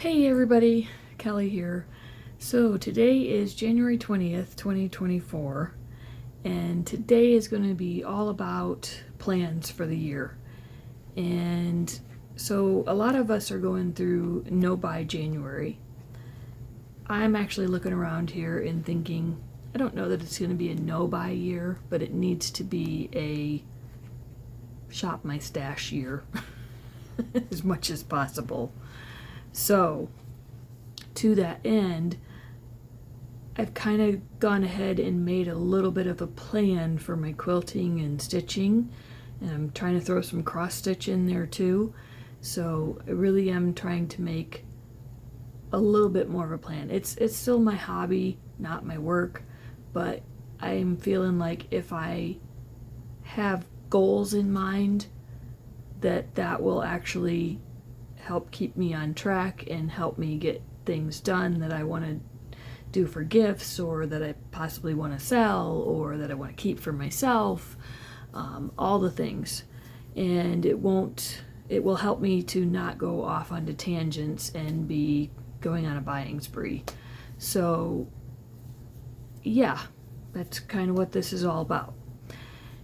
Hey everybody, Kelli here. So today is January 20th, 2024, and today is going to be all about plans for the year. And so a lot of us are going through no-buy January. I'm actually looking around here and thinking, I don't know that it's going to be a no-buy year, but it needs to be a shop my stash year as much as possible. So, to that end, I've kind of gone ahead and made a little bit of a plan for my quilting and stitching, and I'm trying to throw some cross stitch in there too. So I really am trying to make a little bit more of a plan. It's still my hobby, not my work, but I'm feeling like if I have goals in mind, that will actually help keep me on track and help me get things done that I want to do for gifts, or that I possibly want to sell, or that I want to keep for myself, all the things. And it will help me to not go off onto tangents and be going on a buying spree. So yeah, that's kind of what this is all about.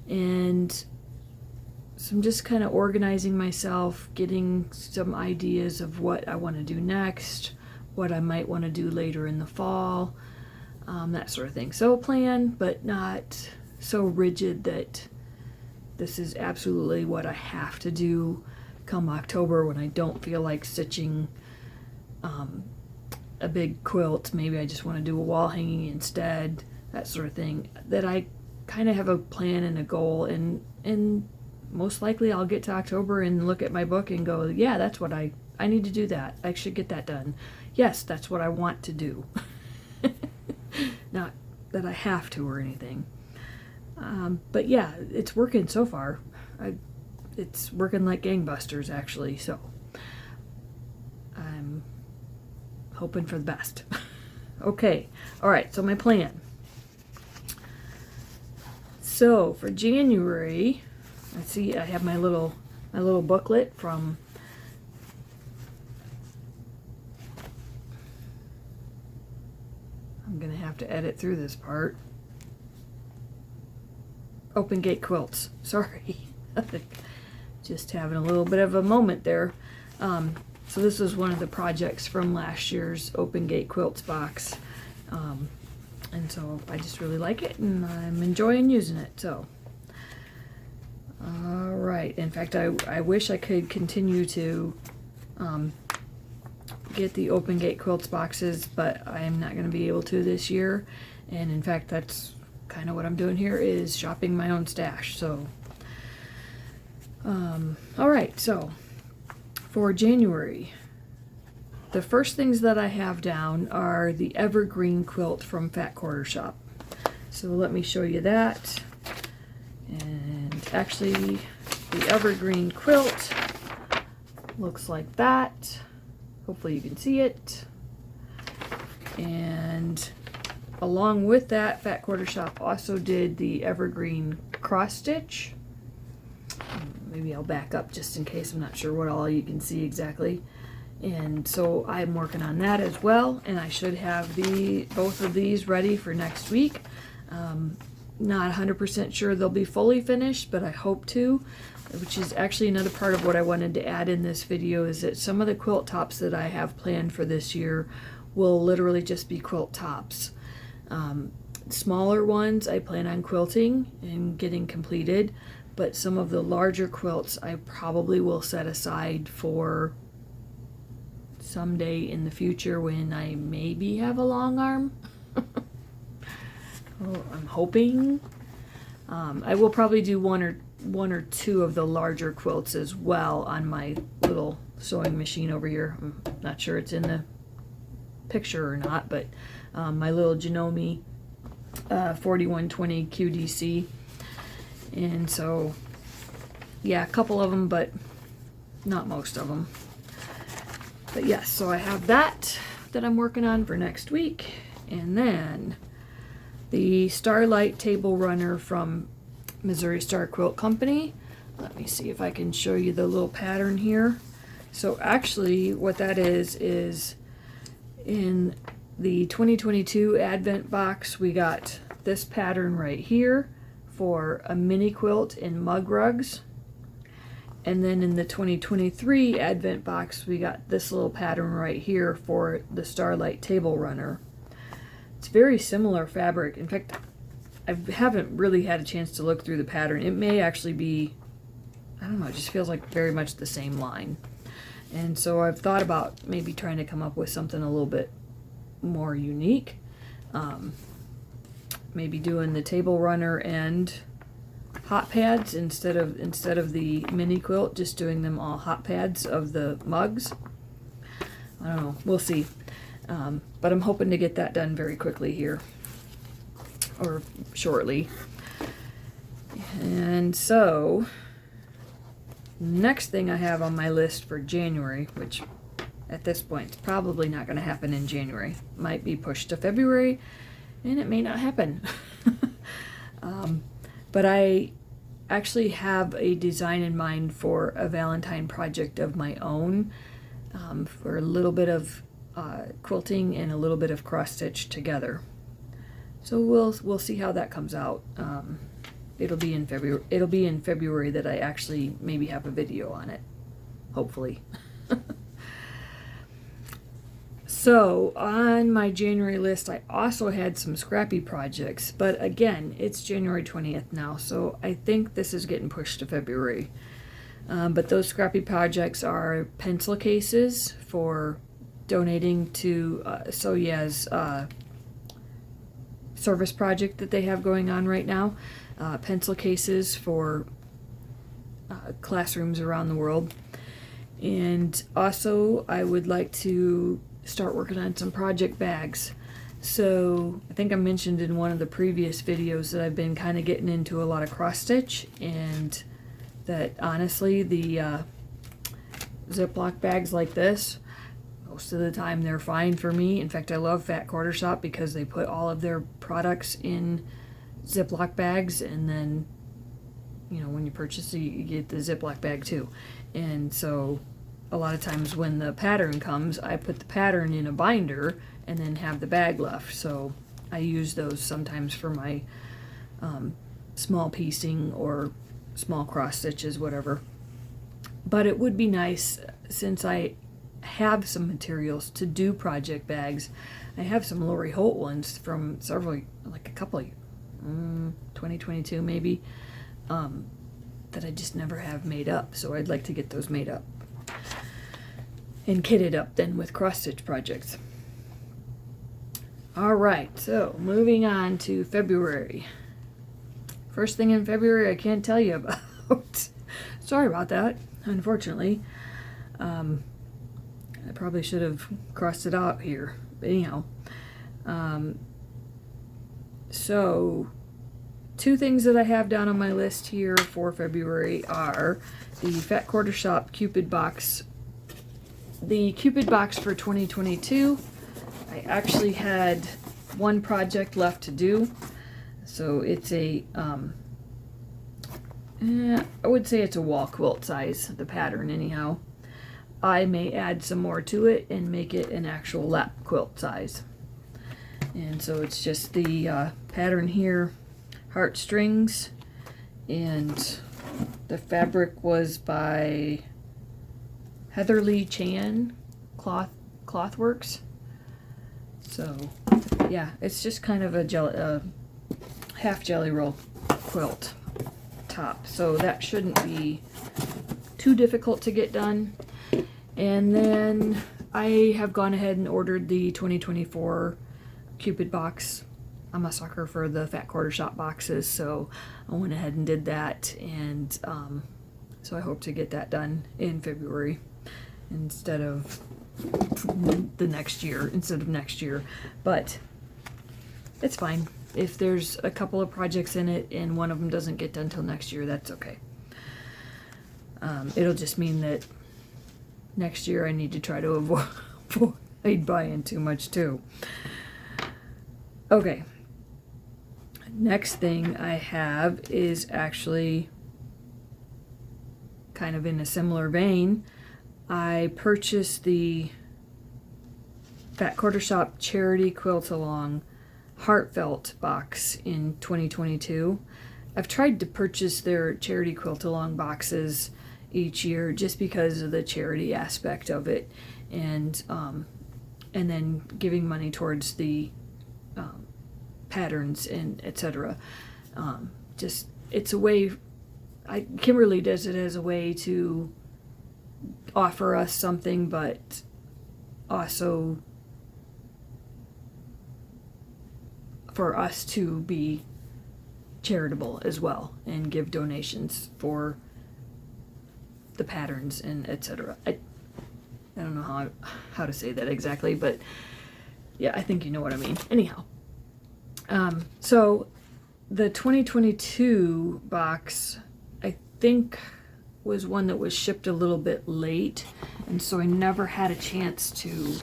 And so I'm just kind of organizing myself, getting some ideas of what I want to do next, what I might want to do later in the fall, that sort of thing. So a plan, but not so rigid that this is absolutely what I have to do come October when I don't feel like stitching a big quilt. Maybe I just want to do a wall hanging instead, that sort of thing. That I kind of have a plan and a goal, and most likely I'll get to October and look at my book and go, yeah, that's what I need to do that. I should get that done. Yes, that's what I want to do. Not that I have to or anything. But yeah, it's working so far. It's working like gangbusters, actually, so I'm hoping for the best. Okay, all right, so my plan. So for January, I see I have my little booklet from I'm gonna have to edit through this part. Open Gate Quilts. Sorry. Just having a little bit of a moment there. So this was one of the projects from last year's Open Gate Quilts box. And so I just really like it, and I'm enjoying using it. So alright, in fact I wish I could continue to get the Open Gate Quilts boxes, but I'm not going to be able to this year. And in fact, that's kind of what I'm doing here, is shopping my own stash. So alright, so for January, the first things that I have down are the Evergreen quilt from Fat Quarter Shop. So let me show you that. And actually, the Evergreen quilt looks like that. Hopefully you can see it. And along with that, Fat Quarter Shop also did the Evergreen cross stitch. Maybe I'll back up just in case I'm not sure what all you can see exactly. And so I'm working on that as well, and I should have both of these ready for next week. Not 100% sure they'll be fully finished, but I hope to, which is actually another part of what I wanted to add in this video, is that some of the quilt tops that I have planned for this year will literally just be quilt tops. Smaller ones I plan on quilting and getting completed, but some of the larger quilts I probably will set aside for someday in the future when I maybe have a long arm. Oh, I'm hoping. I will probably do one or two of the larger quilts as well on my little sewing machine over here. I'm not sure it's in the picture or not, but my little Janome 4120 QDC. And so, yeah, a couple of them, but not most of them. But yes, so I have that I'm working on for next week. And then the Starlight Table Runner from Missouri Star Quilt Company. Let me see if I can show you the little pattern here. So actually what that is in the 2022 Advent box, we got this pattern right here for a mini quilt in mug rugs. And then in the 2023 Advent box, we got this little pattern right here for the Starlight Table Runner. It's very similar fabric. In fact, I haven't really had a chance to look through the pattern. It may actually be, I don't know, it just feels like very much the same line. And so I've thought about maybe trying to come up with something a little bit more unique. Maybe doing the table runner and hot pads instead of the mini quilt, just doing them all hot pads of the mugs. I don't know, we'll see. But I'm hoping to get that done very quickly here, or shortly. And so next thing I have on my list for January, which at this point it's probably not going to happen in January, might be pushed to February, and it may not happen. But I actually have a design in mind for a Valentine project of my own, for a little bit of quilting and a little bit of cross stitch together. So we'll see how that comes out. It'll be in February. It'll be in February that I actually maybe have a video on it, hopefully. So on my January list, I also had some scrappy projects, but again, it's January 20th now, so I think this is getting pushed to February. But those scrappy projects are pencil cases for donating to Soya's service project that they have going on right now. Pencil cases for classrooms around the world. And also I would like to start working on some project bags. So I think I mentioned in one of the previous videos that I've been kind of getting into a lot of cross stitch, and that honestly the Ziploc bags like this, most of the time they're fine for me. In fact, I love Fat Quarter Shop because they put all of their products in Ziploc bags, and then, you know, when you purchase it, you get the Ziploc bag too. And so a lot of times when the pattern comes, I put the pattern in a binder and then have the bag left. So I use those sometimes for my small piecing or small cross stitches, whatever. But it would be nice, since I have some materials to do project bags. I have some Lori Holt ones from several, like a couple of 2022 maybe, that I just never have made up. So I'd like to get those made up and kitted up then with cross stitch projects. All right, so moving on to February. First thing in February I can't tell you about. Sorry about that, unfortunately. I probably should have crossed it out here, but anyhow. So two things that I have down on my list here for February are the Fat Quarter Shop Cupid box. The Cupid box for 2022, I actually had one project left to do. So it's a, I would say it's a wall quilt size, the pattern anyhow. I may add some more to it and make it an actual lap quilt size. And so it's just the pattern here, heartstrings, and the fabric was by Heather Lee Chan, Clothworks. So yeah, it's just kind of a half jelly roll quilt top. So that shouldn't be too difficult to get done. And then I have gone ahead and ordered the 2024 Cupid box. I'm a sucker for the Fat Quarter Shop boxes, so I went ahead and did that, and so I hope to get that done in February instead of next year. But it's fine. If there's a couple of projects in it and one of them doesn't get done till next year, that's okay. It'll just mean that next year I need to try to avoid buying too much too. Okay. Next thing I have is actually kind of in a similar vein. I purchased the Fat Quarter Shop Charity Quilt Along Heartfelt box in 2022. I've tried to purchase their Charity Quilt Along boxes each year just because of the charity aspect of it, and then giving money towards the patterns and etc. Just it's a way. Kimberly does it as a way to offer us something, but also for us to be charitable as well and give donations for the patterns and etc. I don't know how to say that exactly, but yeah, I think you know what I mean. Anyhow, so the 2022 box, I think, was one that was shipped a little bit late, and so I never had a chance to,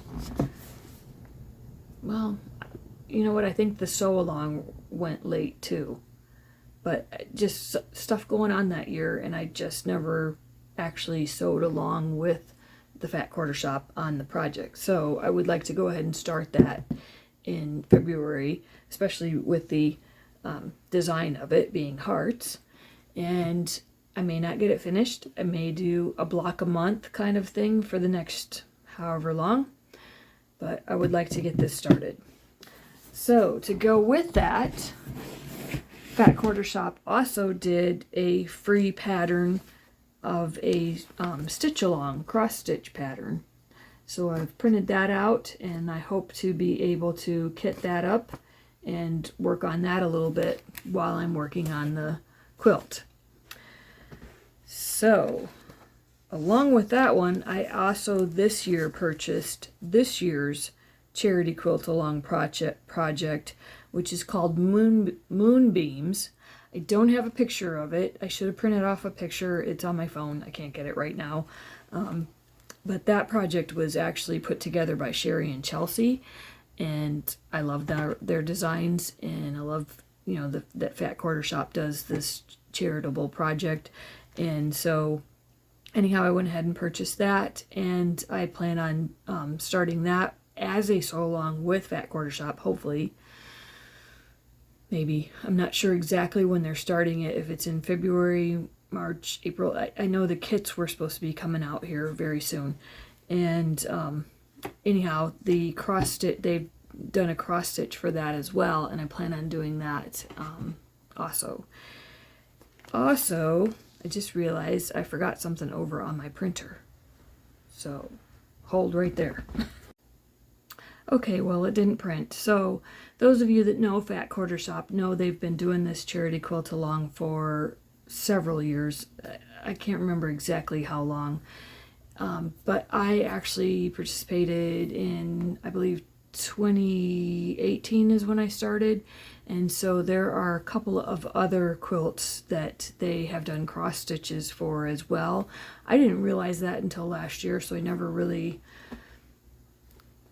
well, you know what, I think the sew along went late too, but just stuff going on that year, and I just never actually sewed along with the Fat Quarter Shop on the project. So I would like to go ahead and start that in February, especially with the design of it being hearts. And I may not get it finished. I may do a block a month kind of thing for the next however long, but I would like to get this started. So to go with that, Fat Quarter Shop also did a free pattern of a stitch along cross stitch pattern. So I've printed that out, and I hope to be able to kit that up and work on that a little bit while I'm working on the quilt. So along with that one, I also this year purchased this year's Charity Quilt Along project, which is called Moonbeams. I don't have a picture of it. I should have printed off a picture. It's on my phone. I can't get it right now. But that project was actually put together by Sherry and Chelsea, and I love their designs, and I love, you know, that Fat Quarter Shop does this charitable project. And so anyhow, I went ahead and purchased that, and I plan on starting that as a sew along with Fat Quarter Shop, hopefully. Maybe. I'm not sure exactly when they're starting it, if it's in February, March, April. I know the kits were supposed to be coming out here very soon. And anyhow, the cross stitch, they've done a cross stitch for that as well, and I plan on doing that also. Also, I just realized I forgot something over on my printer. So hold right there. Okay, well, it didn't print. So those of you that know Fat Quarter Shop know they've been doing this charity quilt along for several years. I can't remember exactly how long, but I actually participated in, I believe, 2018 is when I started, and so there are a couple of other quilts that they have done cross stitches for as well. I didn't realize that until last year, so I never really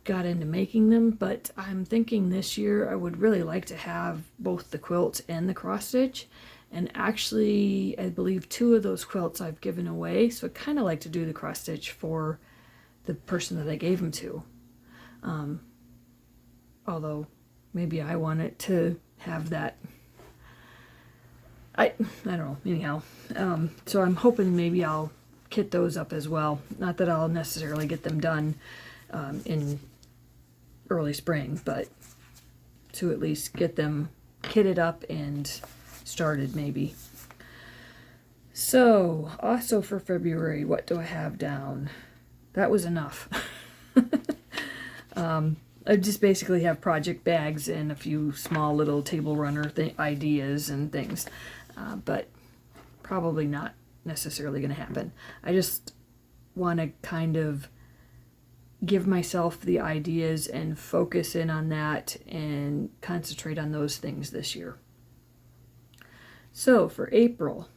got into making them, but I'm thinking this year I would really like to have both the quilt and the cross stitch. And actually, I believe 2 of those quilts I've given away, so I'd kind of like to do the cross stitch for the person that I gave them to. Although maybe I want it to have that. I don't know. Anyhow, so I'm hoping maybe I'll kit those up as well. Not that I'll necessarily get them done in early spring, but to at least get them kitted up and started maybe. So also for February, what do I have down? That was enough. I just basically have project bags and a few small little table runner ideas and things, but probably not necessarily going to happen. I just want to kind of give myself the ideas and focus in on that and concentrate on those things this year. So for April,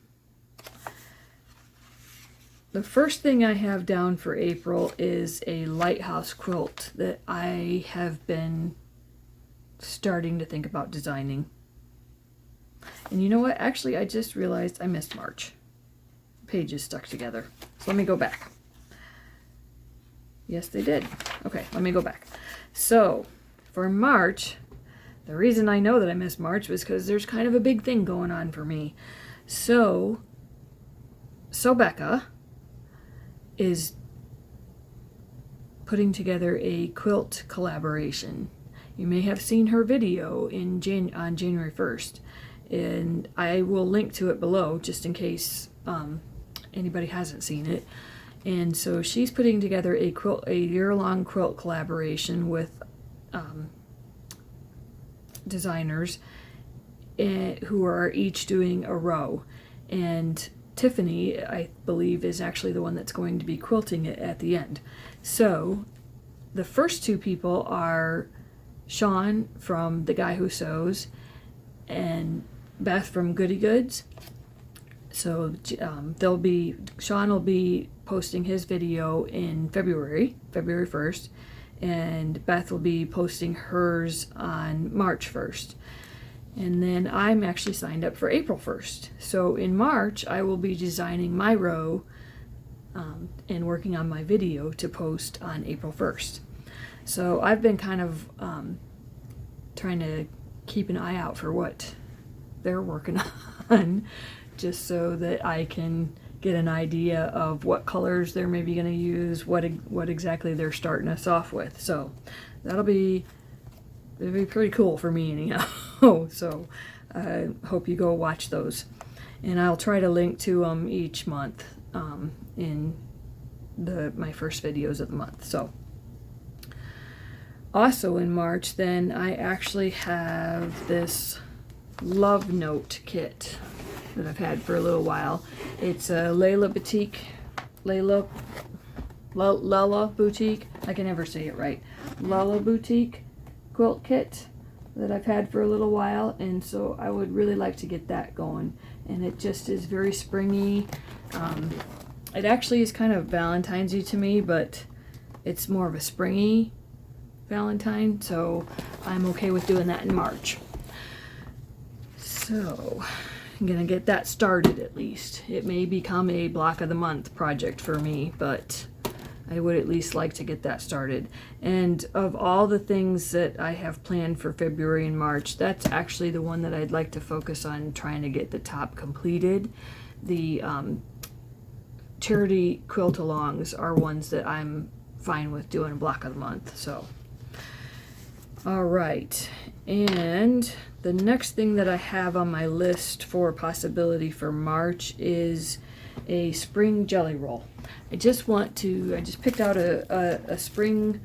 the first thing I have down for April is a lighthouse quilt that I have been starting to think about designing. And you know what? Actually, I just realized I missed March. Pages stuck together. So let me go back. Yes, they did. Okay, let me go back. So, for March, the reason I know that I missed March was because there's kind of a big thing going on for me. So, SewBecca is putting together a quilt collaboration. You may have seen her video on January 1st, and I will link to it below just in case anybody hasn't seen it. And so she's putting together a year-long quilt collaboration with designers who are each doing a row. And Tiffany, I believe, is actually the one that's going to be quilting it at the end. So the first two people are Sean from The Guy Who Sews and Beth from Goody Goods. So Sean will be posting his video in February 1st, and Beth will be posting hers on March 1st. And then I'm actually signed up for April 1st. So in March, I will be designing my row and working on my video to post on April 1st. So I've been kind of trying to keep an eye out for what they're working on, just so that I can get an idea of what colors they're maybe going to use, what exactly they're starting us off with. So it'll be pretty cool for me anyhow. So I hope you go watch those, and I'll try to link to them each month in my first videos of the month. So also in March, then I actually have this Love Note kit that I've had for a little while. It's a Lala Boutique, Lala Boutique, I can never say it right, Lala Boutique quilt kit that I've had for a little while, and so I would really like to get that going. And it just is very springy. It actually is kind of Valentine's-y to me, but it's more of a springy Valentine, so I'm okay with doing that in March. So I'm gonna get that started at least. It may become a block of the month project for me, but I would at least like to get that started. And of all the things that I have planned for February and March, that's actually the one that I'd like to focus on trying to get the top completed. The charity quilt-alongs are ones that I'm fine with doing a block of the month. So, all right. And the next thing that I have on my list for possibility for March is a spring jelly roll. I just picked out a spring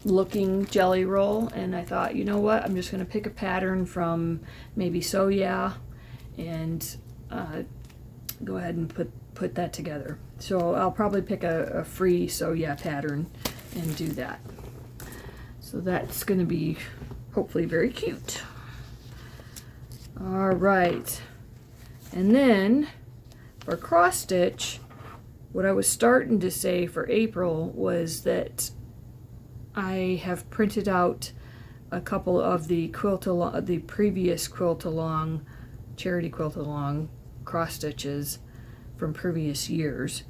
looking jelly roll, and I thought, you know what, I'm just going to pick a pattern from maybe Sew Yeah and go ahead and put that together. So I'll probably pick a free Sew Yeah pattern and do that. So that's going to be hopefully very cute. All right, and then for cross stitch, what I was starting to say for April was that I have printed out a couple of the previous quilt-along, charity quilt-along cross stitches from previous years,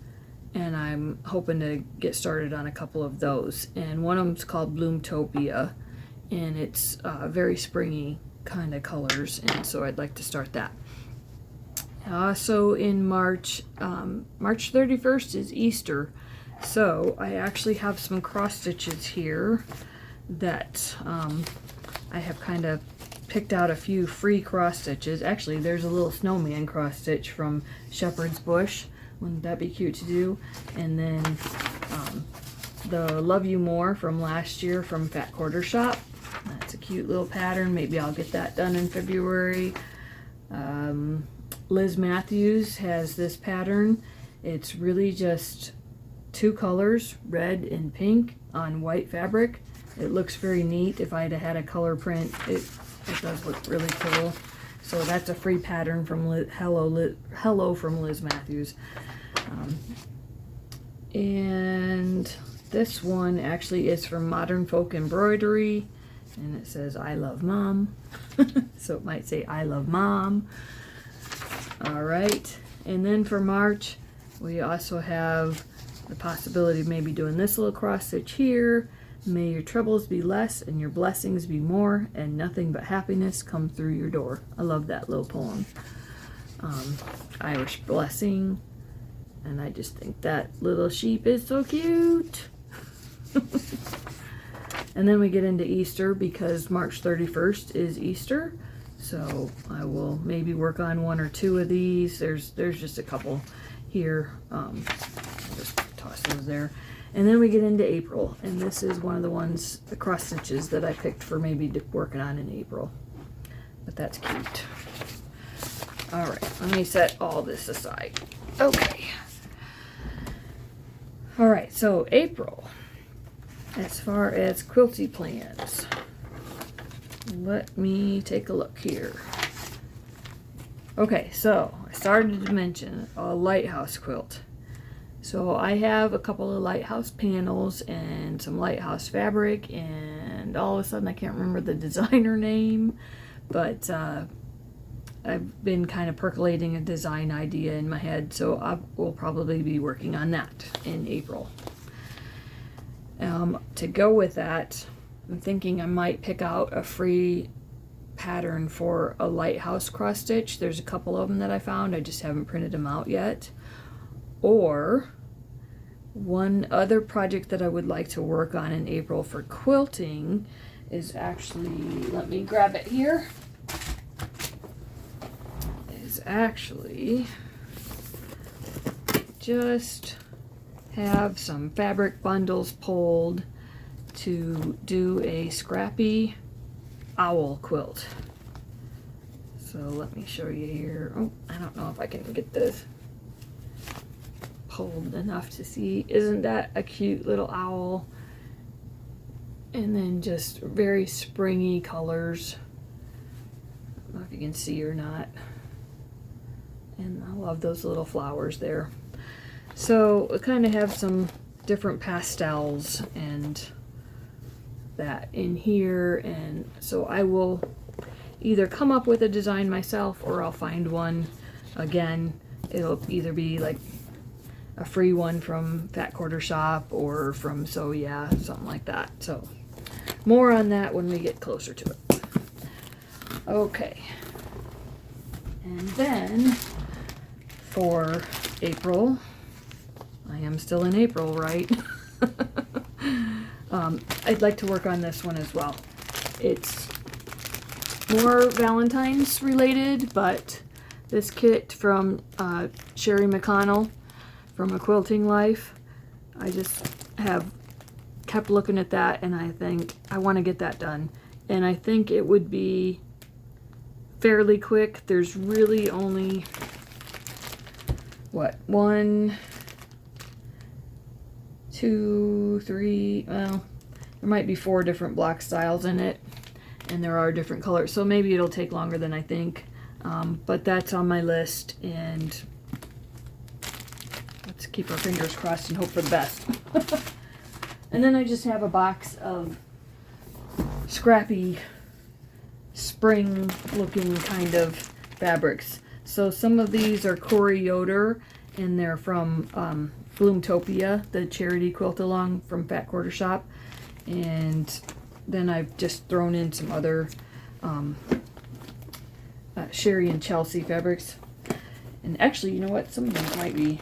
and I'm hoping to get started on a couple of those. And one of them's called Bloomtopia, and it's very springy kind of colors, and so I'd like to start that. So in March, March 31st is Easter, so I actually have some cross stitches here that I have kind of picked out a few free cross stitches. Actually, there's a little snowman cross stitch from Shepherd's Bush. Wouldn't that be cute to do? And then the Love You More from last year from Fat Quarter Shop. That's a cute little pattern. Maybe I'll get that done in February. Liz Matthews has this pattern. It's really just two colors, red and pink, on white fabric. It looks very neat. If I'd had a color print, it does look really cool. So that's a free pattern from Hello from Liz Matthews. And this one actually is from Modern Folk Embroidery, and it says I love mom. So it might say I love mom. All right, and then for March we also have the possibility of maybe doing this little cross stitch here. May your troubles be less and your blessings be more, and nothing but happiness come through your door. I love that little poem. Irish blessing. And I just think that little sheep is so cute. And then we get into Easter, because March 31st is Easter. So I will maybe work on one or two of these. There's just a couple here. I'll just toss those there. And then we get into April, and this is one of the ones, the cross stitches that I picked for maybe working on in April. But that's cute. All right, let me set all this aside. Okay. All right, so April, as far as quilty plans, let me take a look here. Okay, so I started to mention a lighthouse quilt. So I have a couple of lighthouse panels and some lighthouse fabric, and all of a sudden I can't remember the designer name, but I've been kind of percolating a design idea in my head, so I will probably be working on that in April. To go with that, I'm thinking I might pick out a free pattern for a lighthouse cross stitch. There's a couple of them that I found, I just haven't printed them out yet. Or one other project that I would like to work on in April for quilting is actually, let me grab it here, is actually just have some fabric bundles pulled to do a scrappy owl quilt. So let me show you here. Oh, I don't know if I can get this pulled enough to see. Isn't that a cute little owl? And then just very springy colors. I don't know if you can see or not. And I love those little flowers there. So I kind of have some different pastels and that in here, and so I will either come up with a design myself or I'll find one. Again, it'll either be like a free one from Fat Quarter Shop or from So Yeah, something like that. So more on that when we get closer to it. Okay, and then for April, I am still in April, right? I'd like to work on this one as well. It's more Valentine's related, but this kit from Sherry McConnell from A Quilting Life, I just have kept looking at that, and I think I want to get that done. And I think it would be fairly quick. There's really only, what, 1, 2, 3, well, there might be 4 different block styles in it, and there are different colors, so maybe it'll take longer than I think, but that's on my list, and let's keep our fingers crossed and hope for the best. And then I just have a box of scrappy spring looking kind of fabrics. So some of these are Corey Yoder, and they're from Bloomtopia, the charity quilt along from Fat Quarter Shop. And then I've just thrown in some other Sherry and Chelsea fabrics. And actually, you know what? Some of these might be,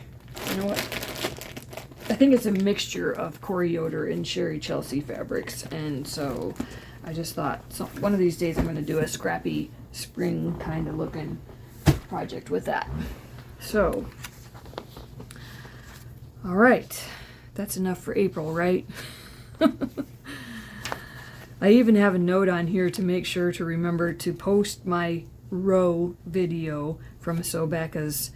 you know what? I think it's a mixture of Corey Yoder and Sherry Chelsea fabrics. And so I just thought, one of these days I'm going to do a scrappy spring kind of looking project with that. So, all right, that's enough for April, right? I even have a note on here to make sure to remember to post my row video from SewBecca's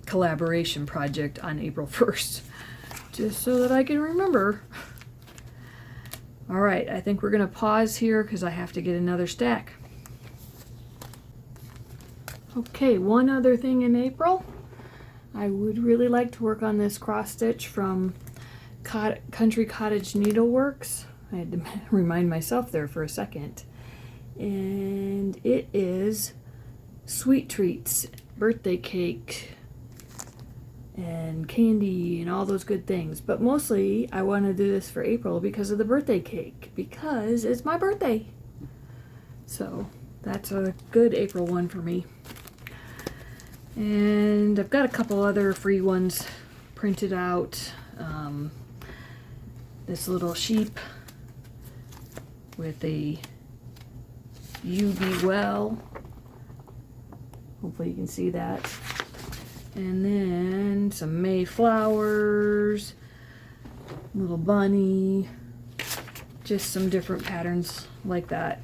collaboration project on April 1st, just so that I can remember. All right, I think we're gonna pause here because I have to get another stack. Okay, one other thing in April. I would really like to work on this cross stitch from Country Cottage Needleworks. I had to remind myself there for a second. And it is Sweet Treats Birthday Cake and candy and all those good things. But mostly I want to do this for April because of the birthday cake, because it's my birthday. So that's a good April one for me. And I've got a couple other free ones printed out. This little sheep with a "You Be Well." Hopefully you can see that. And then some May flowers, little bunny, just some different patterns like that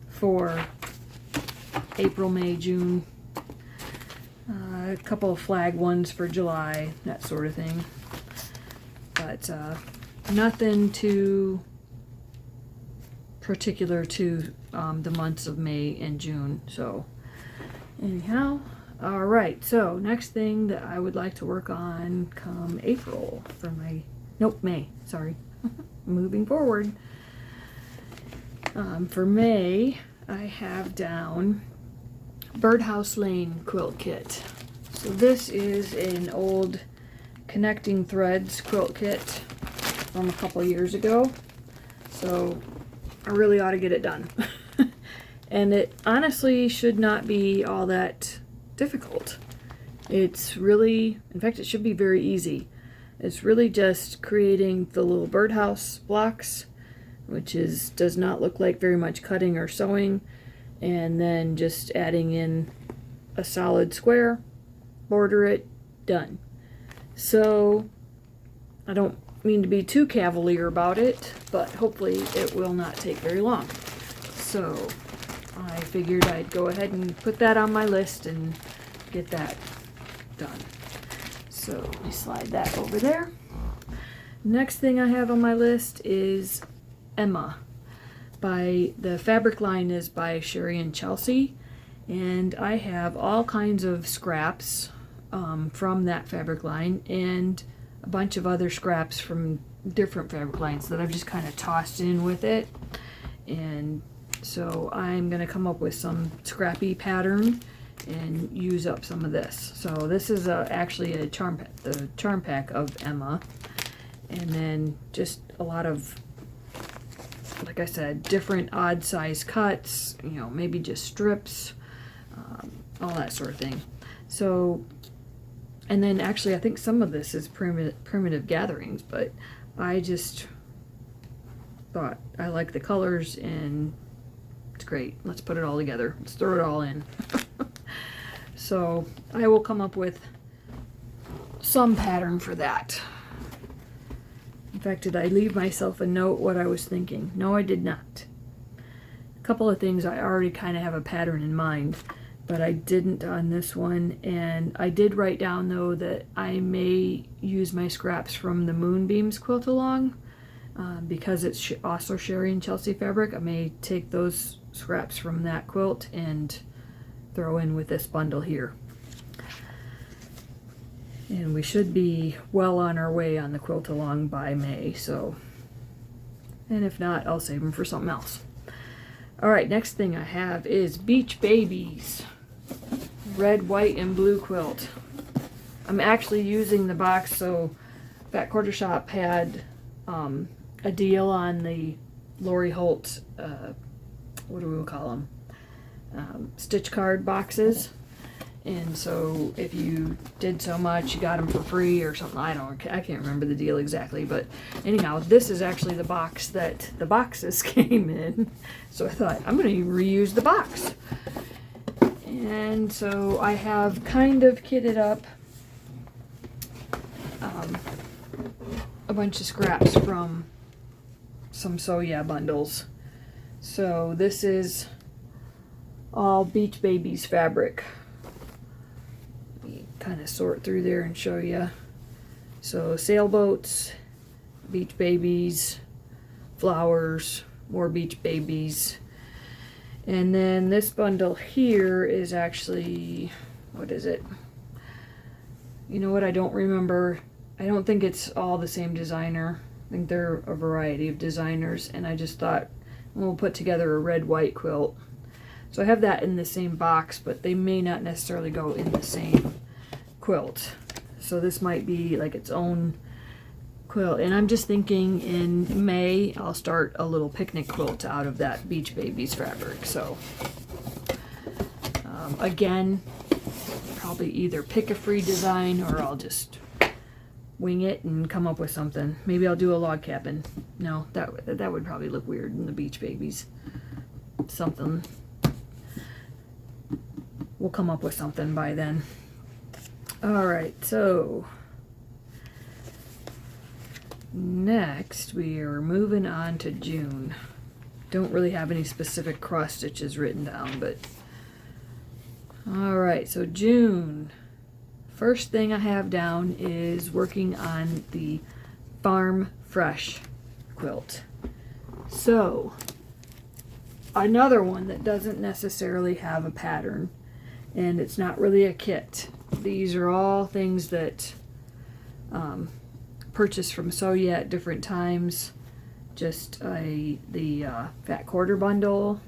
for April, May, June. A couple of flag ones for July, that sort of thing. But nothing too particular to the months of May and June. So anyhow, all right, so next thing that I would like to work on come April for my, May, sorry, moving forward. For May, I have down Birdhouse Lane quilt kit. So this is an old Connecting Threads quilt kit from a couple years ago. So I really ought to get it done. And it honestly should not be all that difficult. It's really, in fact, it should be very easy. It's really just creating the little birdhouse blocks, which does not look like very much cutting or sewing, and then just adding in a solid square, border it, done. So I don't mean to be too cavalier about it, but hopefully it will not take very long. So I figured I'd go ahead and put that on my list and get that done. So let me slide that over there. Next thing I have on my list is Emma. The fabric line is by Sherry and Chelsea, and I have all kinds of scraps from that fabric line and a bunch of other scraps from different fabric lines that I've just kind of tossed in with it. And so I'm going to come up with some scrappy pattern and use up some of this. So this is actually the charm pack of Emma, and then just a lot of, like I said, different odd size cuts, maybe just strips, all that sort of thing. So, and then actually I think some of this is primitive gatherings, but I just thought I like the colors and it's great. Let's put it all together. Let's throw it all in. So I will come up with some pattern for that. In fact, did I leave myself a note what I was thinking? No, I did not. A couple of things I already kind of have a pattern in mind, but I didn't on this one. And I did write down though that I may use my scraps from the Moonbeams quilt along because it's also Sherry and Chelsea fabric. I may take those scraps from that quilt and throw in with this bundle here. And we should be well on our way on the quilt along by May, so, and if not, I'll save them for something else. All right, next thing I have is Beach Babies red, white, and blue quilt. I'm actually using the box, so Fat Quarter Shop had a deal on the Lori Holt, what do we call them? Stitch card boxes. And so if you did so much, you got them for free or something. I can't remember the deal exactly, but anyhow, this is actually the box that the boxes came in. So I thought, I'm going to reuse the box. And so I have kind of kitted up a bunch of scraps from some So Yeah bundles. So this is all Beach Babies fabric. Kind of sort through there and show you. So sailboats, Beach Babies, flowers, more Beach Babies. And then this bundle here is actually, what is it? You know what, I don't remember. I don't think it's all the same designer. I think they're a variety of designers, and I just thought we'll put together a red-white quilt. So I have that in the same box, but they may not necessarily go in the same quilt. So this might be like its own quilt. And I'm just thinking in May, I'll start a little picnic quilt out of that Beach Babies fabric. So again, probably either pick a free design or I'll just wing it and come up with something. Maybe I'll do a log cabin. No, that would probably look weird in the Beach Babies. Something. We'll come up with something by then. Alright, so next we are moving on to June. Don't really have any specific cross stitches written down, but alright, so June. First thing I have down is working on the Farm Fresh quilt. So, another one that doesn't necessarily have a pattern, and it's not really a kit. These are all things that purchased from Sewya at different times. Just the fat quarter bundle.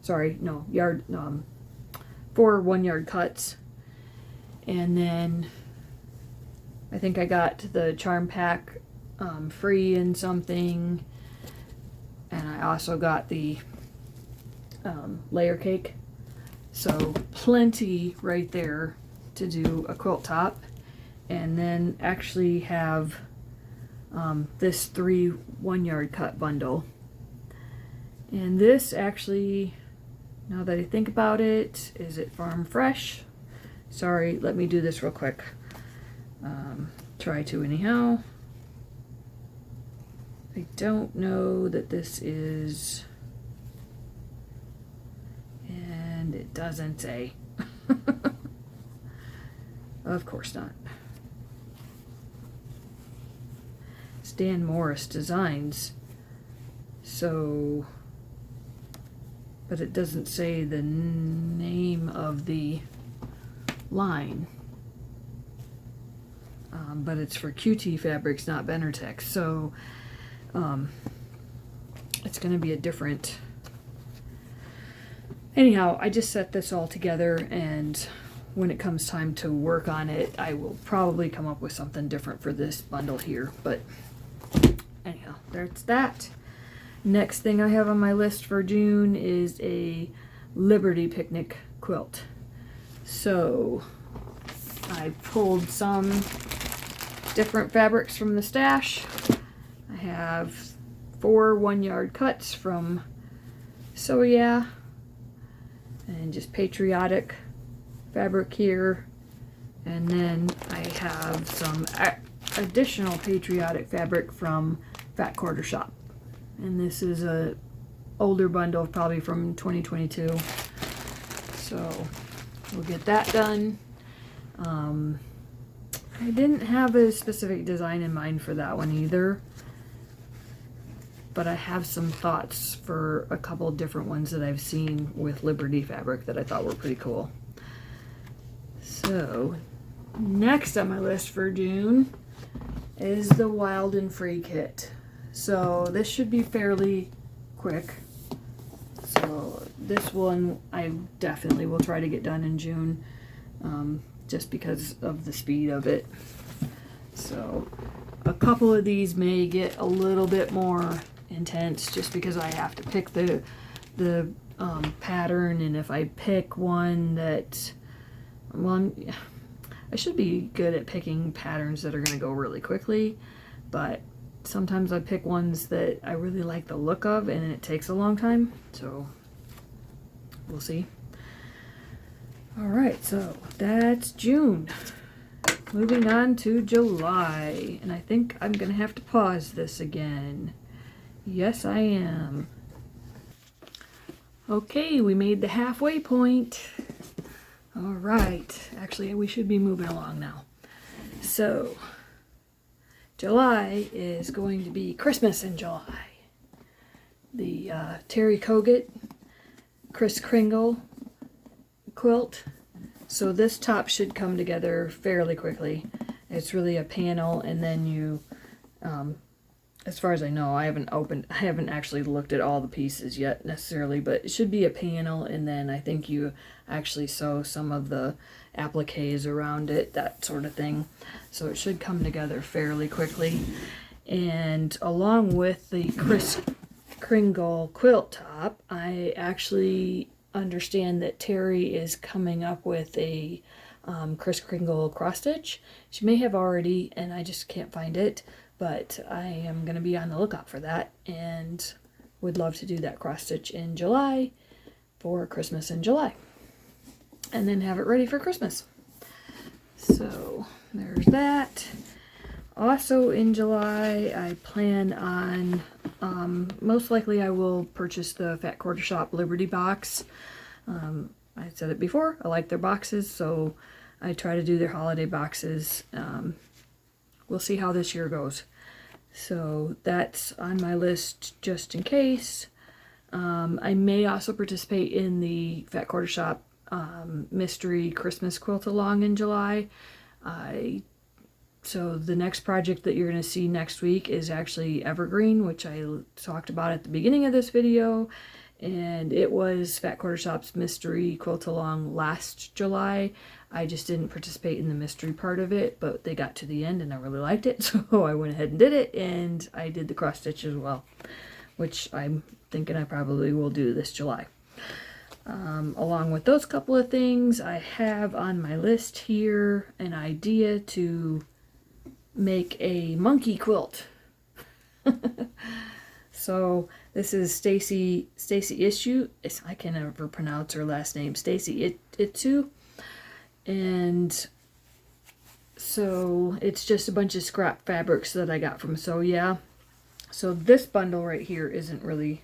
Sorry, no, yard 4 1-yard cuts. And then I think I got the charm pack free in something, and I also got the layer cake. So plenty right there to do a quilt top. And then actually have this 3 1-yard cut bundle. And this actually, now that I think about it, is it Farm Fresh? Sorry, let me do this real quick. Try to anyhow. I don't know that this is, and it doesn't say. Of course not. Dan Morris Designs, so, but it doesn't say the name of the line, but it's for QT Fabrics, not Benartec, so it's going to be a different. Anyhow, I just set this all together, and when it comes time to work on it, I will probably come up with something different for this bundle here, but anyhow, there's that. Next thing I have on my list for June is a Liberty Picnic quilt. So I pulled some different fabrics from the stash. I have 4 1-yard cuts from Sewya, and just patriotic fabric here. And then I have some additional patriotic fabric from Fat Quarter Shop, and this is a older bundle, probably from 2022, so we'll get that done. I didn't have a specific design in mind for that one either, but I have some thoughts for a couple different ones that I've seen with Liberty fabric that I thought were pretty cool. So next on my list for June is the Wild and Free kit. So this should be fairly quick. So this one I definitely will try to get done in June, just because of the speed of it. So a couple of these may get a little bit more intense just because I have to pick the pattern, and if I pick one that, well, I should be good at picking patterns that are going to go really quickly, but sometimes I pick ones that I really like the look of and it takes a long time, so we'll see. Alright, so that's June. Moving on to July, and I think I'm going to have to pause this again. Yes, I am. Okay, we made the halfway point. All right, actually we should be moving along now. So July is going to be Christmas in July. The Terry Kogut Kris Kringle quilt. So this top should come together fairly quickly. It's really a panel, and then you as far as I know, I haven't actually looked at all the pieces yet necessarily, but it should be a panel, and then I think you actually sew some of the appliques around it, that sort of thing. So it should come together fairly quickly. And along with the Kris Kringle quilt top, I actually understand that Terry is coming up with a Kris Kringle cross stitch. She may have already, and I just can't find it, but I am going to be on the lookout for that, and would love to do that cross stitch in July for Christmas in July, and then have it ready for Christmas. So there's that. Also in July, I plan on, most likely I will purchase the Fat Quarter Shop Liberty box. I said it before, I like their boxes, so I try to do their holiday boxes. We'll see how this year goes. So that's on my list just in case. I may also participate in the Fat Quarter Shop mystery Christmas quilt along in July. So the next project that you're going to see next week is actually Evergreen, which I talked about at the beginning of this video. And it was Fat Quarter Shop's mystery quilt along last July. I just didn't participate in the mystery part of it, but they got to the end and I really liked it, so I went ahead and did it, and I did the cross stitch as well, which I'm thinking I probably will do this July. Along with those couple of things, I have on my list here an idea to make a monkey quilt. So this is Stacy Issue. I can never pronounce her last name. Stacy Itsu. And so it's just a bunch of scrap fabrics that I got from So Yeah. So this bundle right here isn't really,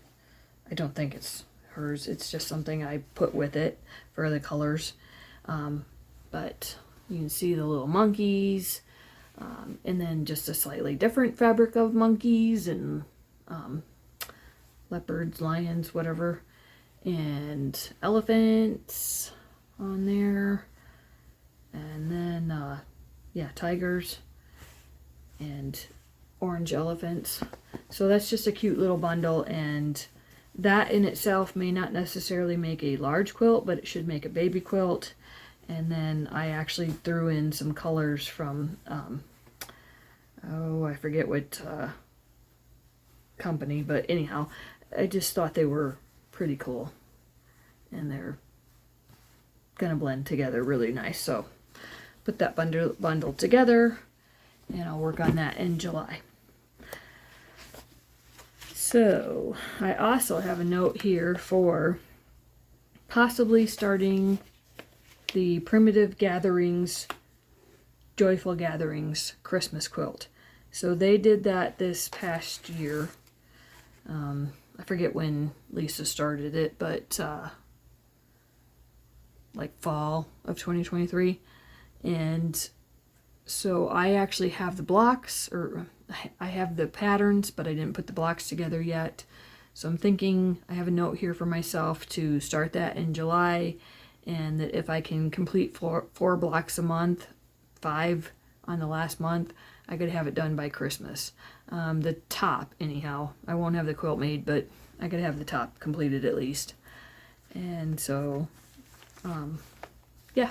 I don't think it's hers. It's just something I put with it for the colors. But you can see the little monkeys, and then just a slightly different fabric of monkeys and leopards, lions, whatever, and elephants on there, and then yeah, tigers and orange elephants. So that's just a cute little bundle, and that in itself may not necessarily make a large quilt, but it should make a baby quilt. And then I actually threw in some colors from oh, I forget what company, but anyhow, I just thought they were pretty cool, and they're gonna blend together really nice. So put that bundle together, and I'll work on that in July. So I also have a note here for possibly starting the Primitive Gatherings, Joyful Gatherings Christmas quilt. So they did that this past year. I forget when Lisa started it, but like fall of 2023. And so I actually have the blocks, or I have the patterns, but I didn't put the blocks together yet. So I'm thinking, I have a note here for myself to start that in July, and that if I can complete four blocks a month, 5 on the last month, I could have it done by Christmas. The top, anyhow. I won't have the quilt made, but I could have the top completed at least. And so, yeah,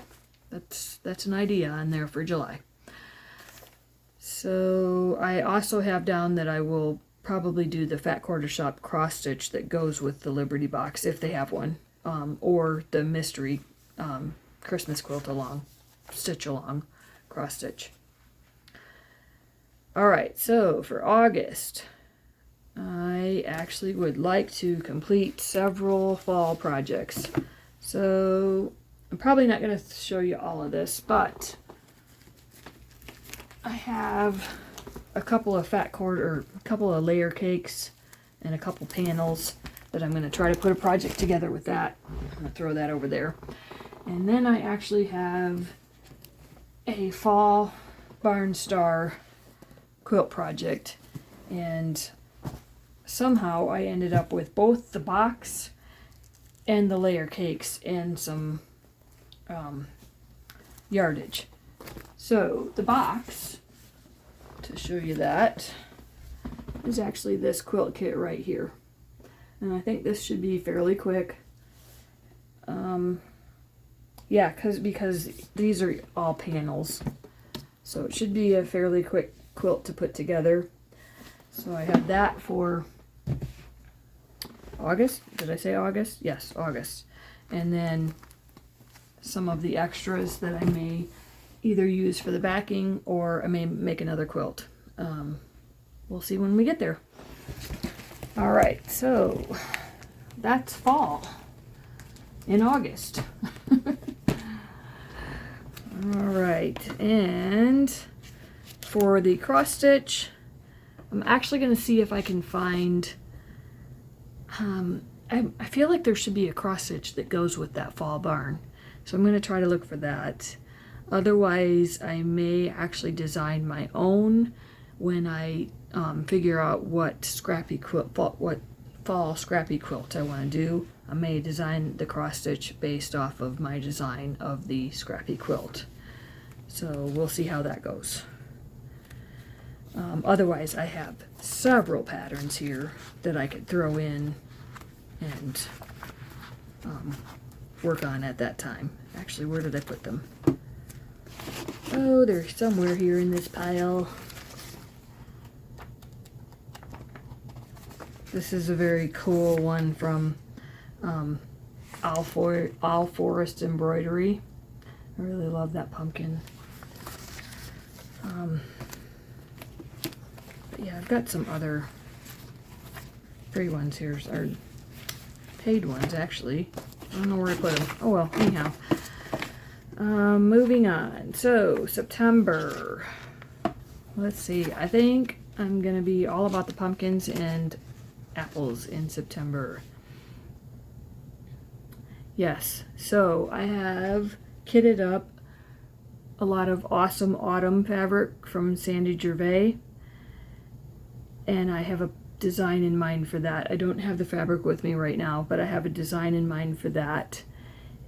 that's an idea on there for July. So I also have down that I will probably do the Fat Quarter Shop cross stitch that goes with the Liberty box, if they have one, or the mystery Christmas quilt along, stitch along cross stitch. Alright, so for August, I actually would like to complete several fall projects. So I'm probably not going to show you all of this, but I have a couple of a couple of layer cakes and a couple panels that I'm going to try to put a project together with that. I'm going to throw that over there. And then I actually have a fall Barn Star quilt project, and somehow I ended up with both the box and the layer cakes and some yardage. So the box, to show you that, is actually this quilt kit right here. And I think this should be fairly quick. Yeah, because these are all panels. So it should be a fairly quick quilt to put together. So I have that for August. Did I say August? Yes, August. And then some of the extras that I may either use for the backing or I may make another quilt. We'll see when we get there. All right, so that's fall in August. All right, and for the cross stitch, I'm actually going to see if I can find, I feel like there should be a cross stitch that goes with that fall barn. So I'm going to try to look for that. Otherwise, I may actually design my own when I figure out what scrappy quilt, what fall scrappy quilt I want to do. I may design the cross stitch based off of my design of the scrappy quilt. So we'll see how that goes. Otherwise, I have several patterns here that I could throw in and work on at that time. Actually, where did I put them? Oh, they're somewhere here in this pile. This is a very cool one from All Forest Embroidery. I really love that pumpkin. But yeah, I've got some other free ones here, or paid ones actually. I don't know where I put them. Oh well, anyhow. Moving on. So, September. Let's see. I think I'm going to be all about the pumpkins and apples in September. Yes. So, I have kitted up a lot of awesome autumn fabric from Sandy Gervais. And I have a design in mind for that. I don't have the fabric with me right now, but I have a design in mind for that.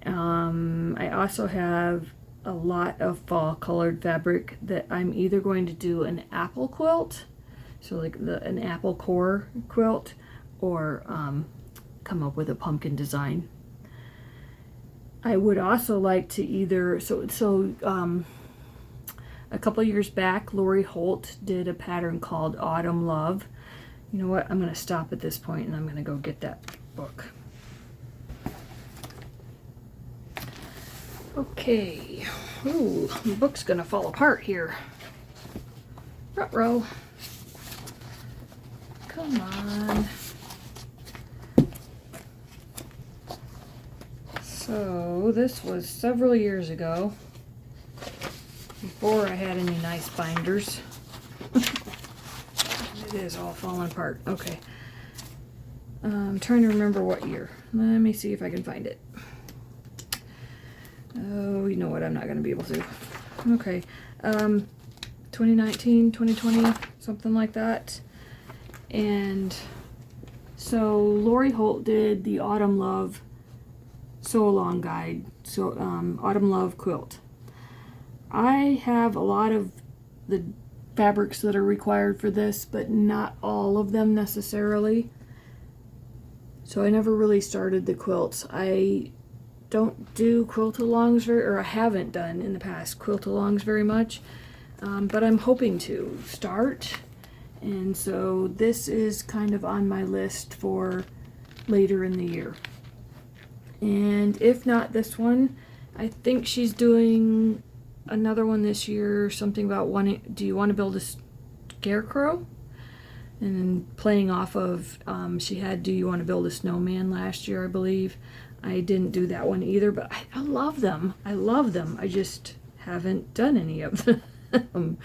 I also have a lot of fall colored fabric that I'm either going to do an apple quilt, so like an apple core quilt, or come up with a pumpkin design. I would also like to either, a couple years back, Lori Holt did a pattern called Autumn Love. You know what, I'm going to stop at this point and I'm going to go get that book. Okay, ooh, the book's gonna fall apart here. Ruh-roh. Come on. So, this was several years ago, before I had any nice binders. It is all falling apart. Okay. I'm trying to remember what year. Let me see if I can find it. Oh, you know what? I'm not going to be able to. Okay. 2019, 2020, something like that. And so Lori Holt did the Autumn Love Sew Along Guide, so Autumn Love Quilt. I have a lot of the fabrics that are required for this, but not all of them necessarily. So I never really started the quilts. I don't do quilt-alongs or I haven't done in the past quilt-alongs very much, but I'm hoping to start, and so this is kind of on my list for later in the year. And if not this one, I think she's doing another one this year, something about do you want to build a scarecrow? And playing off of, she had Do You Want to Build a Snowman last year, I believe. I didn't do that one either, but I love them. I love them. I just haven't done any of them.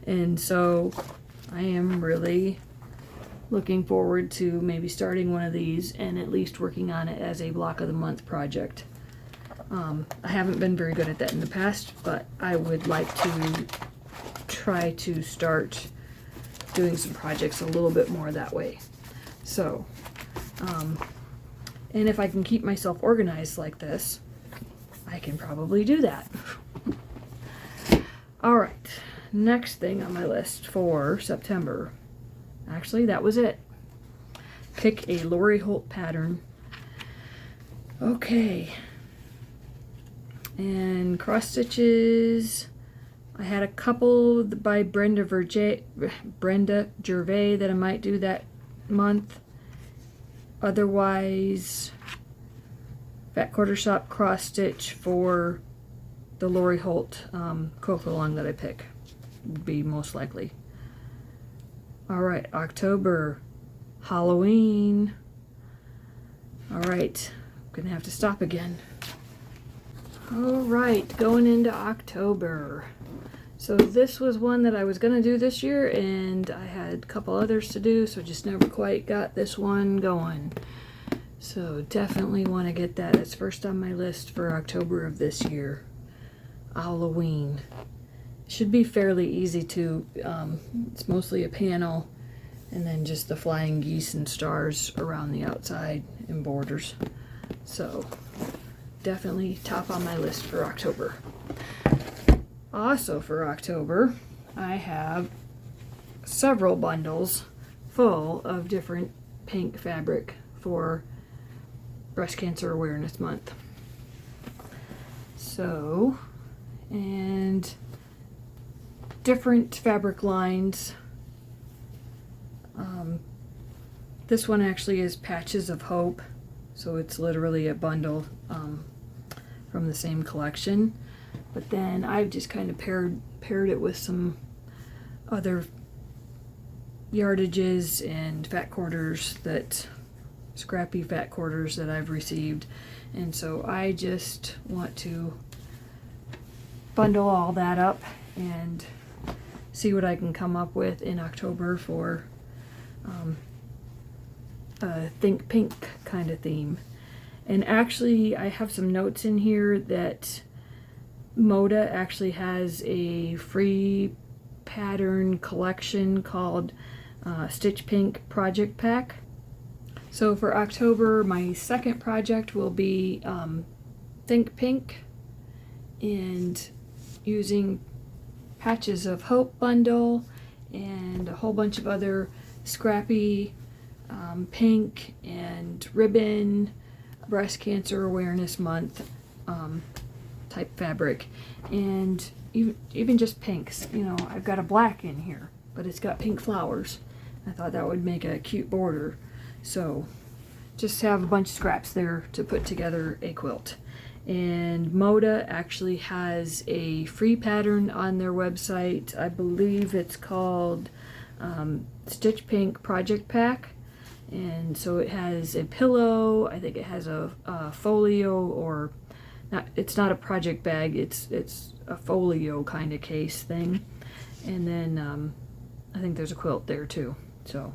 And so I am really looking forward to maybe starting one of these and at least working on it as a block of the month project. I haven't been very good at that in the past, but I would like to try to start doing some projects a little bit more that way. So, and if I can keep myself organized like this, I can probably do that. All right, next thing on my list for September. Actually, that was it. Pick a Lori Holt pattern. Okay. And cross stitches. I had a couple by Brenda Gervais that I might do that month. Otherwise, Fat Quarter Shop cross stitch for the Lori Holt quilt along that I pick would be most likely. All right, October, Halloween. All right, I'm gonna have to stop again. All right, going into October. So this was one that I was gonna do this year, and I had a couple others to do, so just never quite got this one going. So definitely want to get that. It's first on my list for October of this year. Halloween. Should be fairly easy to, it's mostly a panel and then just the flying geese and stars around the outside and borders. So definitely top on my list for October. Also for October, I have several bundles full of different pink fabric for Breast Cancer Awareness Month. So, and different fabric lines. This one actually is Patches of Hope, so it's literally a bundle from the same collection. But then I've just kind of paired it with some other yardages and fat quarters, that scrappy fat quarters that I've received. And so I just want to bundle all that up and see what I can come up with in October for a Think Pink kind of theme. And actually I have some notes in here that Moda actually has a free pattern collection called Stitch Pink Project Pack. So for October, my second project will be Think Pink, and using Patches of Hope bundle and a whole bunch of other scrappy pink and ribbon Breast Cancer Awareness Month type fabric, and even just pinks. You know, I've got a black in here, but it's got pink flowers. I thought that would make a cute border. So just have a bunch of scraps there to put together a quilt. And Moda actually has a free pattern on their website. I believe it's called Stitch Pink Project Pack. And so it has a pillow, I think it has a folio, or not, it's not a project bag, it's a folio kind of case thing. And then I think there's a quilt there too. So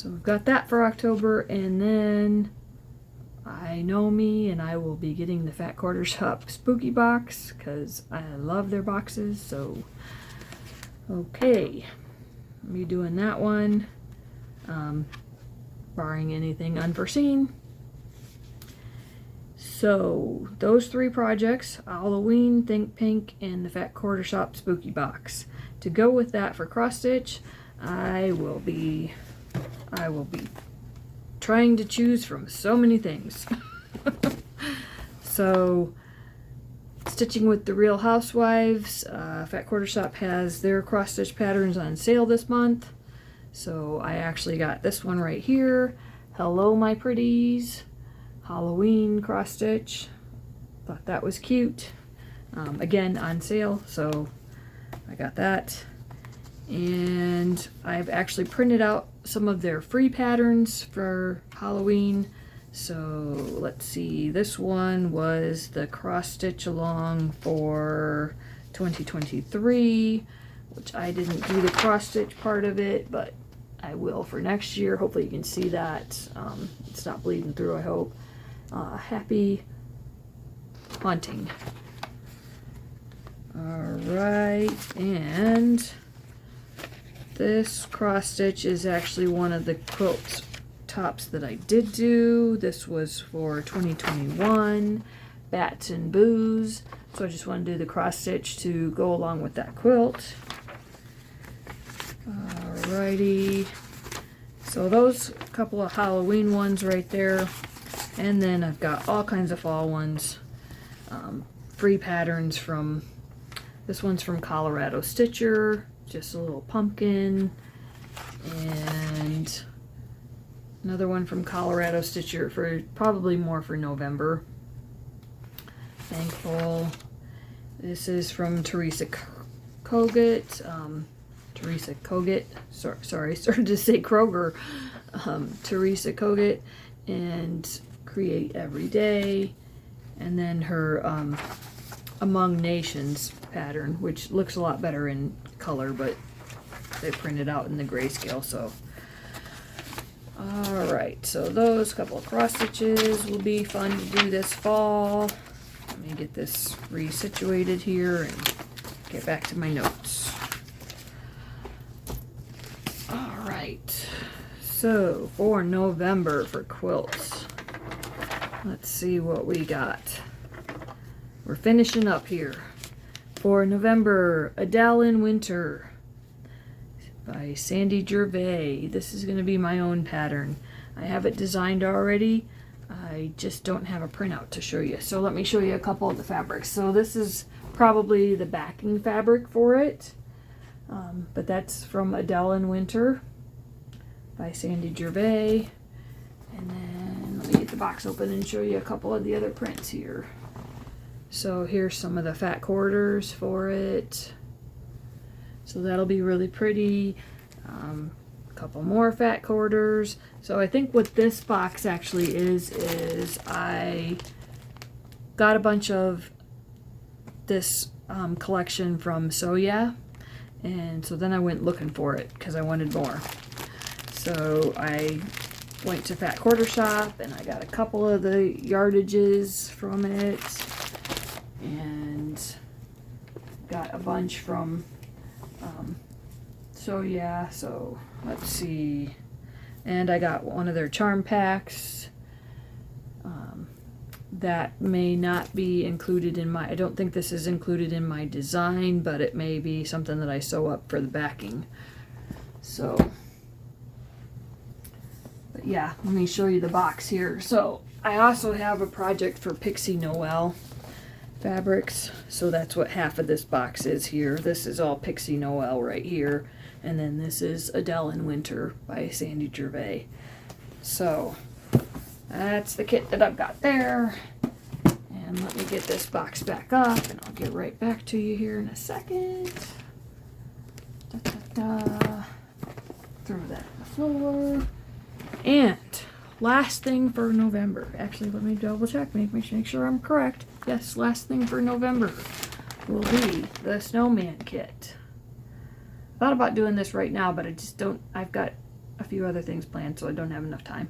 we've got that for October, and then I know me, and I will be getting the Fat Quarter Shop Spooky Box because I love their boxes. So okay, I'll be doing that one, barring anything unforeseen. So those three projects: Halloween, Think Pink, and the Fat Quarter Shop Spooky Box. To go with that for cross stitch, I will be trying to choose from so many things. So stitching with the Real Housewives, Fat Quarter Shop has their cross stitch patterns on sale this month. So I actually got this one right here, Hello My Pretties, Halloween cross stitch. Thought that was cute. Again, on sale, so I got that. And I've actually printed out some of their free patterns for Halloween. So let's see, this one was the cross stitch along for 2023, which I didn't do the cross stitch part of it, but I will for next year. Hopefully you can see that. It's not bleeding through, I hope. Happy hunting. Alright, and this cross stitch is actually one of the quilt tops that I did do. This was for 2021, Bats and Booze. So I just want to do the cross stitch to go along with that quilt. Alrighty. So those couple of Halloween ones right there. And then I've got all kinds of fall ones. Free patterns from, this one's from Colorado Stitcher. Just a little pumpkin. And another one from Colorado Stitcher for probably more for November. Thankful. This is from Teresa Kogut. Teresa Kogut. Sorry, started to say Kroger. Teresa Kogut and Create Every Day. And then her Among Nations pattern, which looks a lot better in color, but they printed out in the grayscale, so. Alright, so those couple of cross stitches will be fun to do this fall. Let me get this resituated here and get back to my notes. Alright, so for November for quilts, let's see what we got. We're finishing up here. For November, Adele in Winter by Sandy Gervais. This is going to be my own pattern. I have it designed already. I just don't have a printout to show you. So let me show you a couple of the fabrics. So this is probably the backing fabric for it. But that's from Adele in Winter by Sandy Gervais. And then let me get the box open and show you a couple of the other prints here. So here's some of the fat quarters for it. So that'll be really pretty. A couple more fat quarters. So I think what this box actually is I got a bunch of this collection from SewBecca, and so then I went looking for it because I wanted more. So I went to Fat Quarter Shop and I got a couple of the yardages from it, and got a bunch from SewBecca. So let's see, and I got one of their charm packs that may not be included in my, I don't think this is included in my design, but it may be something that I sew up for the backing. So, but yeah, let me show you the box here. So I also have a project for Pixie Noel fabrics, so that's what half of this box is here. This is all Pixie Noel right here, and then this is Adele in Winter by Sandy Gervais. So that's the kit that I've got there. And let me get this box back up and I'll get right back to you here in a second. Throw that on the floor. And last thing for November. Actually, let me double check, make sure I'm correct. Yes, last thing for November will be the snowman kit. I thought about doing this right now, but I just don't, I've got a few other things planned, so I don't have enough time.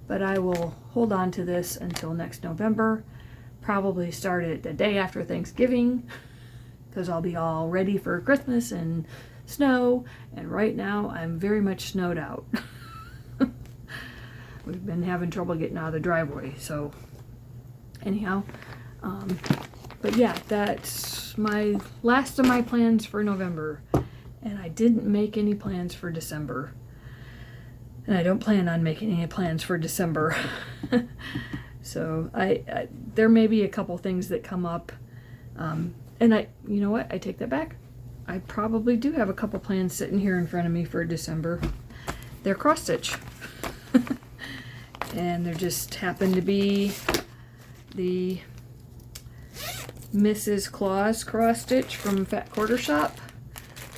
But I will hold on to this until next November. Probably start it the day after Thanksgiving, because I'll be all ready for Christmas and snow. And right now, I'm very much snowed out. We've been having trouble getting out of the driveway, so anyhow. But yeah, that's my last of my plans for November. And I didn't make any plans for December. And I don't plan on making any plans for December. So I there may be a couple things that come up. And you know what? I take that back. I probably do have a couple plans sitting here in front of me for December. They're cross stitch. And there just happen to be the Mrs. Claus cross stitch from Fat Quarter Shop.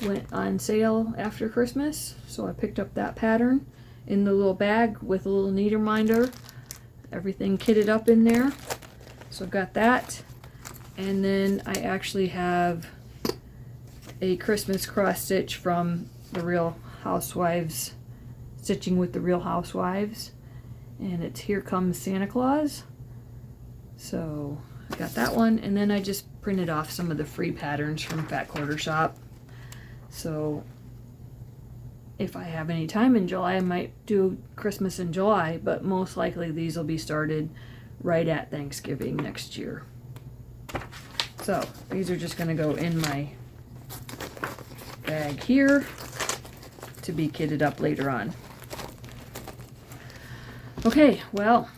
Went on sale after Christmas, so I picked up that pattern in the little bag with a little needle minder, everything kitted up in there. So I've got that, and then I actually have a Christmas cross stitch from the Real Housewives, Stitching with the Real Housewives, and it's Here Comes Santa Claus. So I got that one, and then I just printed off some of the free patterns from Fat Quarter Shop. So if I have any time in July, I might do Christmas in July, but most likely these will be started right at Thanksgiving next year. So these are just going to go in my bag here. to be kitted up later on. Okay, well,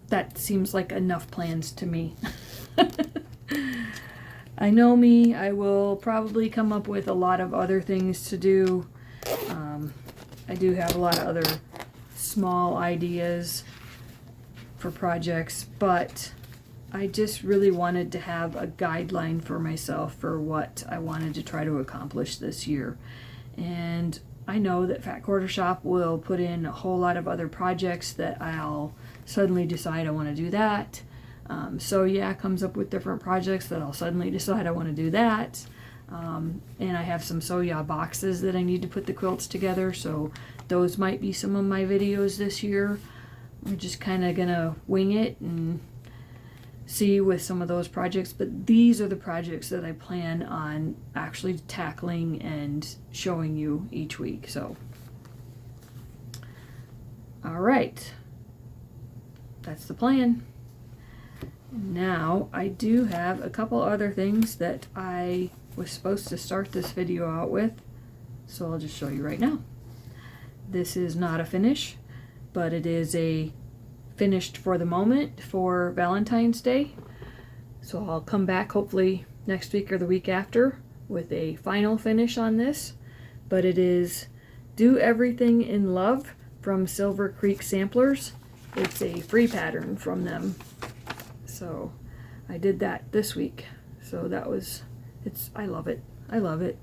that seems like enough plans to me. I know me, I will probably come up with a lot of other things to do. I do have a lot of other small ideas for projects, but I just really wanted to have a guideline for myself for what I wanted to try to accomplish this year. And I know that Fat Quarter Shop will put in a whole lot of other projects that I'll suddenly decide I want to do that. So yeah, comes up with different projects that I'll suddenly decide I want to do that. And I have some So-Ya boxes that I need to put the quilts together, so those might be some of my videos this year. I'm just kind of gonna wing it and see with some of those projects, but these are the projects that I plan on actually tackling and showing you each week. So all right, that's the plan. Now I do have a couple other things that I was supposed to start this video out with, so I'll just show you right now. This is not a finish, but it is a finished for the moment for Valentine's Day. So I'll come back hopefully next week or the week after with a final finish on this. But it is Do Everything in Love from Silver Creek Samplers. It's a free pattern from them. So I did that this week. So that was, I love it. I love it.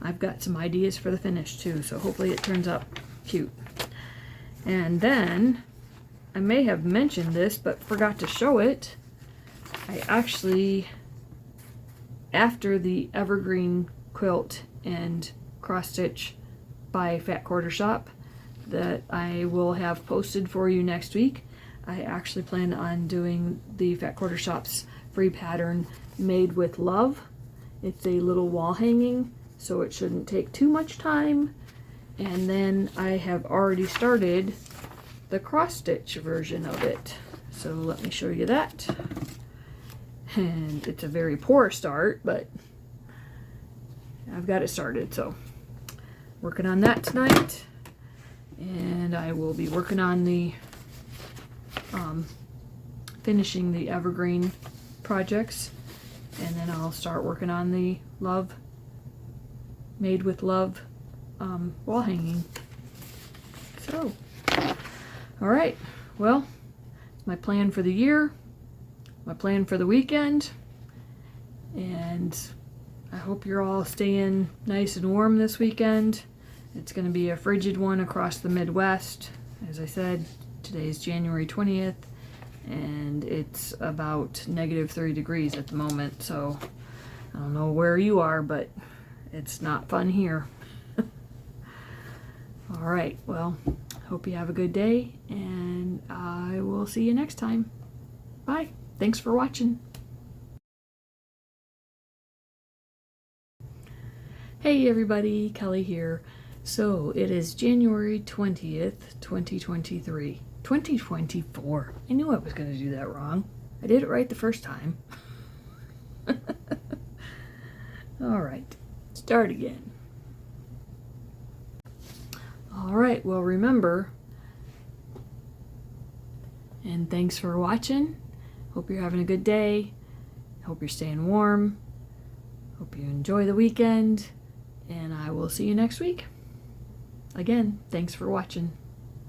I've got some ideas for the finish too, so hopefully it turns out cute. And then I may have mentioned this but forgot to show it. I actually, after the evergreen quilt and cross stitch by Fat Quarter Shop that I will have posted for you next week, I actually plan on doing the Fat Quarter Shop's free pattern Made with Love. It's a little wall hanging, so it shouldn't take too much time. And then I have already started the cross stitch version of it. So let me show you that. And it's a very poor start, but I've got it started. So working on that tonight. And I will be working on the finishing the evergreen projects. And then I'll start working on the Made with Love wall hanging. So, all right, well, it's my plan for the year, my plan for the weekend, and I hope you're all staying nice and warm this weekend. It's going to be a frigid one across the Midwest. As I said, today's January 20th, and it's about -3 degrees at the moment, so I don't know where you are, but it's not fun here. All right, well, hope you have a good day, and I will see you next time. Bye. Thanks for watching. Hey everybody, Kelli here. So it is January 20th, 2023. 2024. I knew I was going to do that wrong. I did it right the first time. All right, start again. All right, well, remember, and thanks for watching. Hope you're having a good day. Hope you're staying warm. Hope you enjoy the weekend, and I will see you next week. Again, thanks for watching.